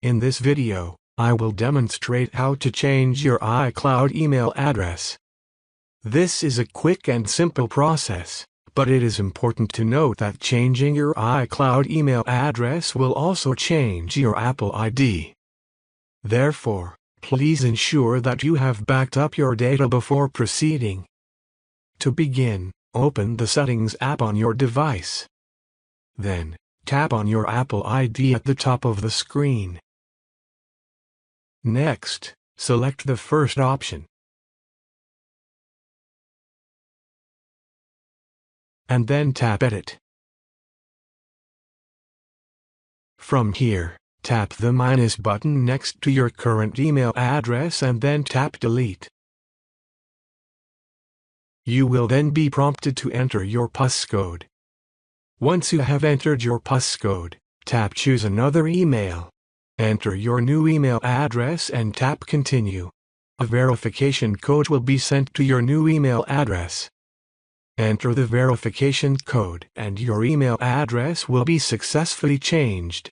In this video, I will demonstrate how to change your iCloud email address. This is a quick and simple process, but it is important to note that changing your iCloud email address will also change your Apple ID. Therefore, please ensure that you have backed up your data before proceeding. To begin, open the Settings app on your device. Then, tap on your Apple ID at the top of the screen. Next, select the first option. And then tap Edit. From here, tap the minus button next to your current email address and then tap Delete. You will then be prompted to enter your passcode. Once you have entered your passcode, tap Choose Another Email. Enter your new email address and tap Continue. A verification code will be sent to your new email address. Enter the verification code and your email address will be successfully changed.